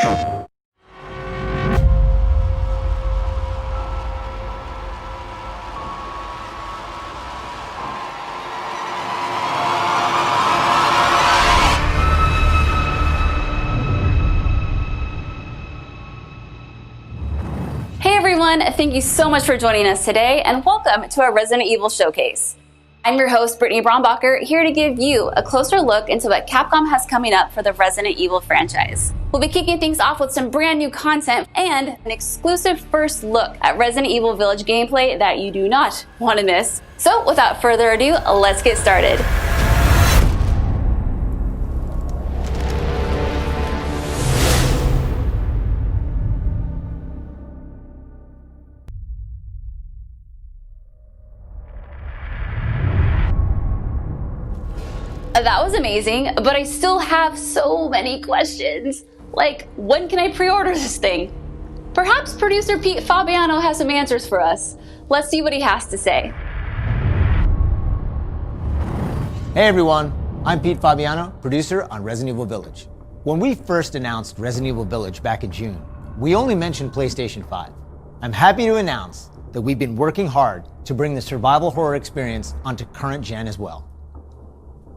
Hey everyone, thank you so much for joining us today and welcome to our Resident Evil Showcase. I'm your host, Brittany Brombacher, here to give you a closer look into what Capcom has coming up for the Resident Evil franchise. We'll be kicking things off with some brand new content and an exclusive first look at Resident Evil Village gameplay that you do not want to miss. So without further ado, let's get started. That was amazing, but I still have so many questions. Like, when can I pre-order this thing? Perhaps producer Pete Fabiano has some answers for us. Let's see what he has to say. Hey everyone, I'm Pete Fabiano, producer on Resident Evil Village. When we first announced Resident Evil Village back in June, we only mentioned PlayStation 5. I'm happy to announce that we've been working hard to bring the survival horror experience onto current gen as well.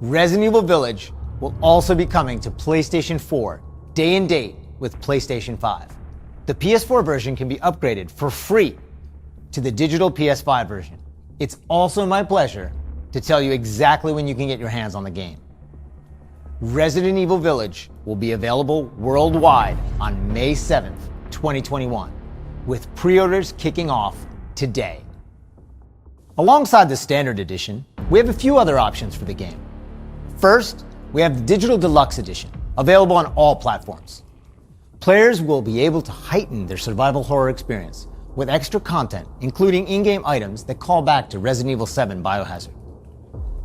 Resident Evil Village will also be coming to PlayStation 4 day and date with PlayStation 5. The PS4 version can be upgraded for free to the digital PS5 version. It's also my pleasure to tell you exactly when you can get your hands on the game. Resident Evil Village will be available worldwide on May 7th, 2021, with pre-orders kicking off today. Alongside the standard edition, we have a few other options for the game. First, we have the Digital Deluxe Edition, available on all platforms. Players will be able to heighten their survival horror experience with extra content, including in-game items that call back to Resident Evil 7 Biohazard.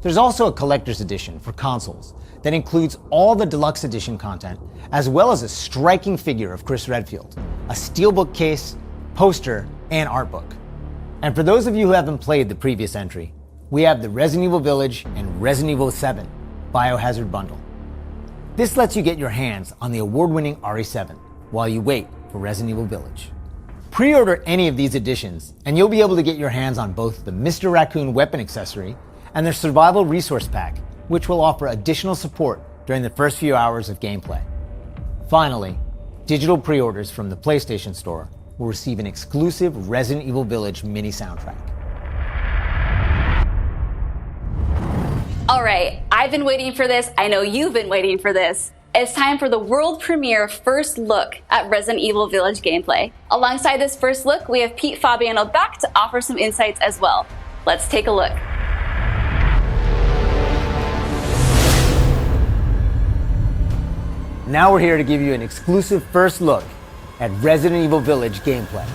There's also a Collector's Edition for consoles that includes all the Deluxe Edition content, as well as a striking figure of Chris Redfield, a steelbook case, poster, and art book. And for those of you who haven't played the previous entry, we have the Resident Evil Village and Resident Evil 7 Biohazard bundle. This lets you get your hands on the award-winning RE7 while you wait for Resident Evil Village. Pre-order any of these editions and you'll be able to get your hands on both the Mr. Raccoon weapon accessory and their survival resource pack, which will offer additional support during the first few hours of gameplay. Finally, digital pre-orders from the PlayStation Store will receive an exclusive Resident Evil Village mini soundtrack. All right, I've been waiting for this. I know you've been waiting for this. It's time for the world premiere first look at Resident Evil Village gameplay. Alongside this first look, we have Pete Fabiano back to offer some insights as well. Let's take a look. Now we're here to give you an exclusive first look at Resident Evil Village gameplay.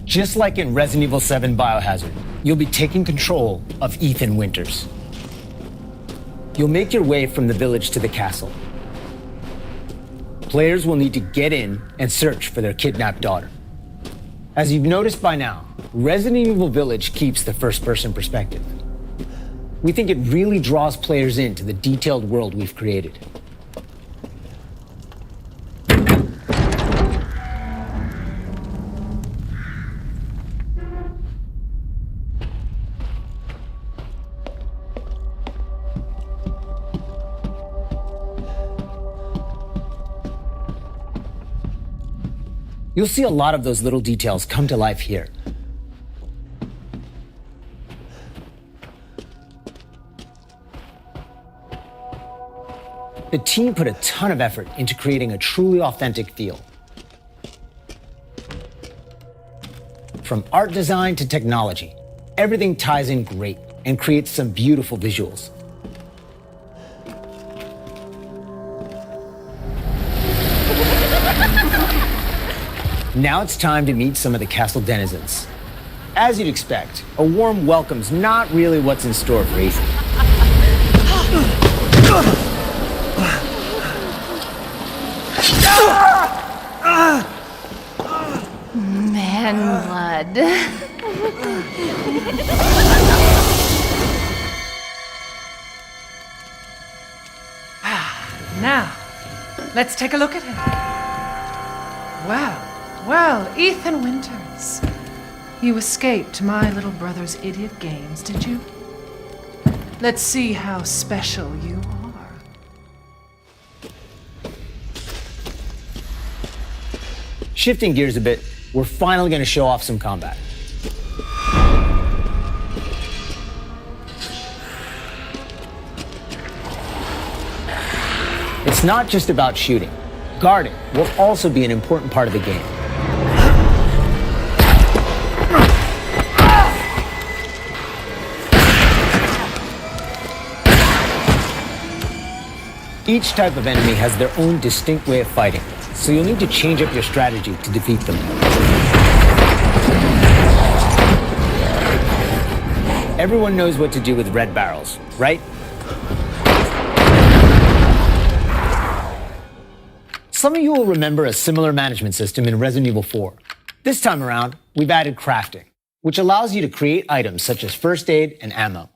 Just like in Resident Evil 7 Biohazard, you'll be taking control of Ethan Winters. You'll make your way from the village to the castle. Players will need to get in and search for their kidnapped daughter. As you've noticed by now, Resident Evil Village keeps the first-person perspective. We think it really draws players into the detailed world we've created. You'll see a lot of those little details come to life here. The team put a ton of effort into creating a truly authentic feel. From art design to technology, everything ties in great and creates some beautiful visuals. Now it's time to meet some of the castle denizens. As you'd expect, a warm welcome's not really what's in store for Ethan. Man blood. Now, let's take a look at him. Well, Ethan Winters. You escaped my little brother's idiot games, did you? Let's see how special you are. Shifting gears a bit, we're finally going to show off some combat. It's not just about shooting. Guarding will also be an important part of the game. Each type of enemy has their own distinct way of fighting, so you'll need to change up your strategy to defeat them. Everyone knows what to do with red barrels, right? Some of you will remember a similar management system in Resident Evil 4. This time around, we've added crafting, which allows you to create items such as first aid and ammo.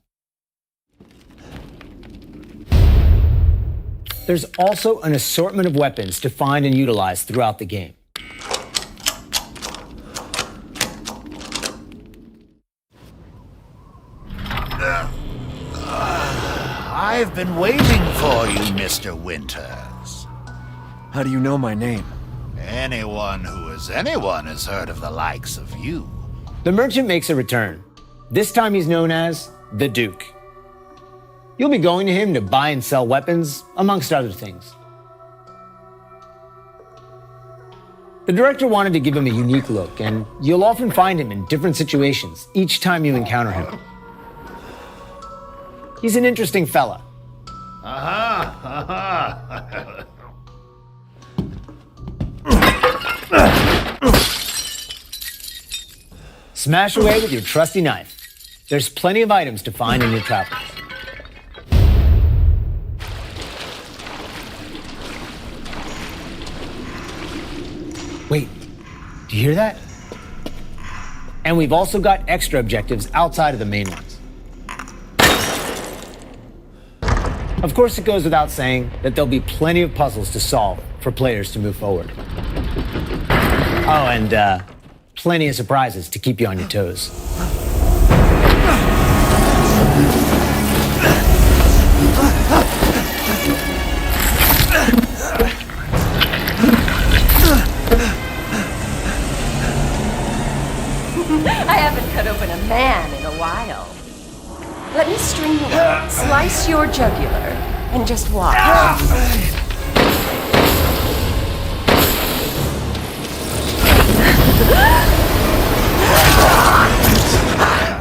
There's also an assortment of weapons to find and utilize throughout the game. I've been waiting for you, Mr. Winters. How do you know my name? Anyone who is anyone has heard of the likes of you. The merchant makes a return. This time he's known as the Duke. You'll be going to him to buy and sell weapons, amongst other things. The director wanted to give him a unique look, and you'll often find him in different situations each time you encounter him. He's an interesting fella. Smash away with your trusty knife. There's plenty of items to find in your travels. Wait, do you hear that? And we've also got extra objectives outside of the main ones. Of course, it goes without saying that there'll be plenty of puzzles to solve for players to move forward. Oh, and plenty of surprises to keep you on your toes. I haven't cut open a man in a while. Let me string you up, slice your jugular, and just watch.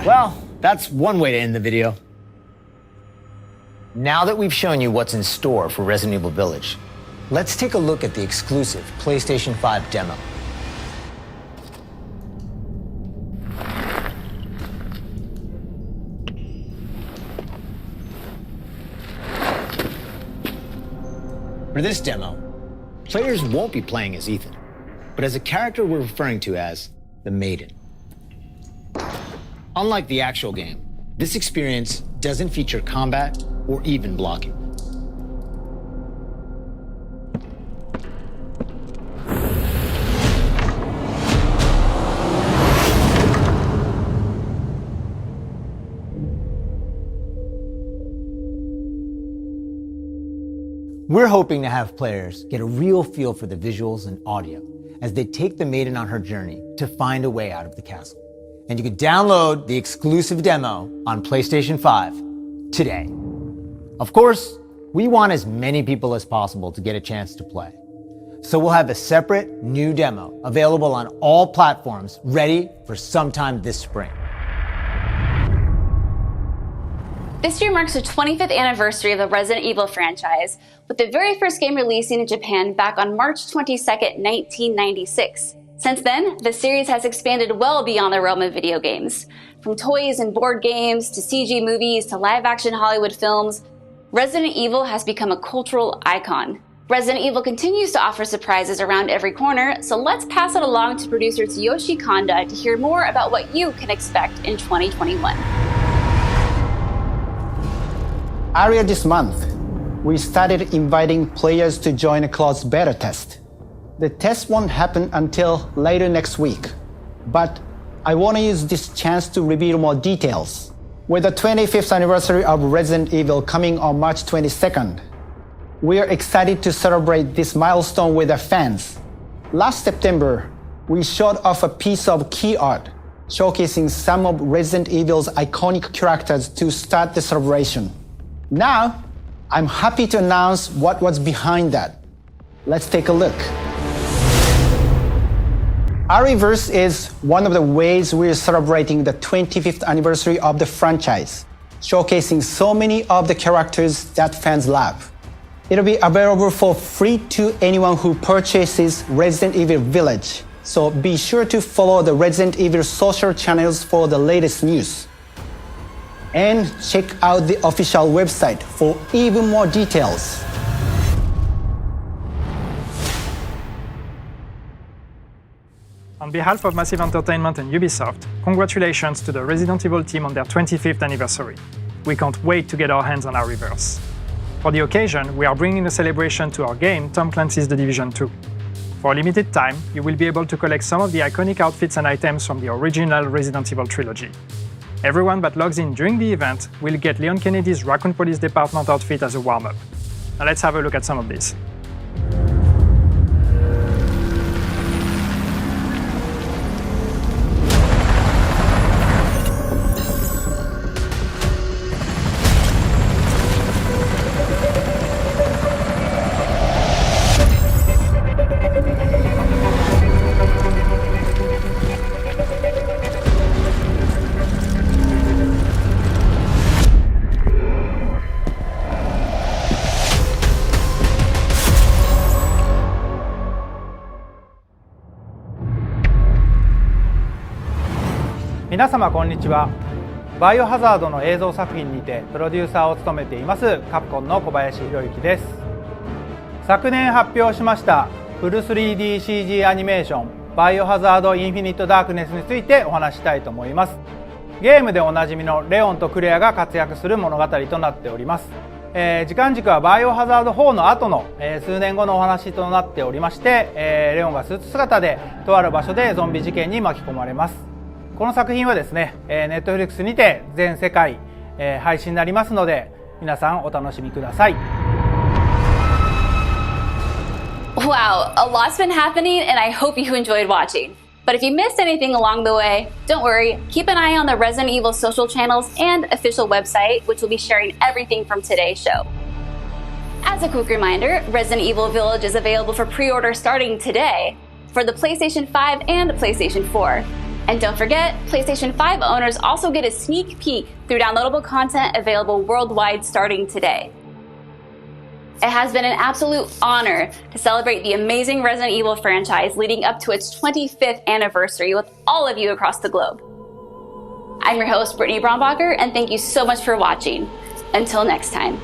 Well, that's one way to end the video. Now that we've shown you what's in store for Resident Evil Village, let's take a look at the exclusive PlayStation 5 demo. For this demo, players won't be playing as Ethan, but as a character we're referring to as the Maiden. Unlike the actual game, this experience doesn't feature combat or even blocking. We're hoping to have players get a real feel for the visuals and audio as they take the Maiden on her journey to find a way out of the castle. And you can download the exclusive demo on PlayStation 5 today. Of course, we want as many people as possible to get a chance to play. So we'll have a separate new demo available on all platforms ready for sometime this spring. This year marks the 25th anniversary of the Resident Evil franchise, with the very first game releasing in Japan back on March 22nd, 1996. Since then, the series has expanded well beyond the realm of video games. From toys and board games, to CG movies, to live-action Hollywood films, Resident Evil has become a cultural icon. Resident Evil continues to offer surprises around every corner, so let's pass it along to producer Tsuyoshi Kanda to hear more about what you can expect in 2021. Earlier this month, we started inviting players to join a closed beta test. The test won't happen until later next week, but I want to use this chance to reveal more details. With the 25th anniversary of Resident Evil coming on March 22nd, we are excited to celebrate this milestone with our fans. Last September, we showed off a piece of key art showcasing some of Resident Evil's iconic characters to start the celebration. Now, I'm happy to announce what was behind that. Let's take a look. Ariverse is one of the ways we're celebrating the 25th anniversary of the franchise, showcasing so many of the characters that fans love. It'll be available for free to anyone who purchases Resident Evil Village, so be sure to follow the Resident Evil social channels for the latest news. And check out the official website for even more details. On behalf of Massive Entertainment and Ubisoft, congratulations to the Resident Evil team on their 25th anniversary. We can't wait to get our hands on Ariverse. For the occasion, we are bringing a celebration to our game, Tom Clancy's The Division 2. For a limited time, you will be able to collect some of the iconic outfits and items from the original Resident Evil trilogy. Everyone that logs in during the event will get Leon Kennedy's Raccoon Police Department outfit as a warm-up. Now let's have a look at some of these.皆様こんにちは。バイオハザードの映像作品にてプロデューサーを務めていますカプコンの小林博之です。昨年発表しましたフル 3DCG アニメーションバイオハザードインフィニットダークネスについてお話したいと思います。ゲームでおなじみのレオンとクレアが活躍する物語となっております。時間軸はバイオハザード4の後の、数年後のお話となっておりまして、レオンがスーツ姿でとある場所でゾンビ事件に巻き込まれます。この作品はですね、Netflix にて全世界、配信になりますので、皆さんお楽しみください。Wow, a lot's been happening and I hope you enjoyed watching. But if you missed anything along the way, don't worry, keep an eye on the Resident Evil social channels and official website, which will be sharing everything from today's show. As a quick reminder, Resident Evil Village is available for pre-order starting today for the PlayStation 5 and PlayStation 4. And don't forget, PlayStation 5 owners also get a sneak peek through downloadable content available worldwide starting today. It has been an absolute honor to celebrate the amazing Resident Evil franchise leading up to its 25th anniversary with all of you across the globe. I'm your host, Brittany Brombacher, and thank you so much for watching. Until next time.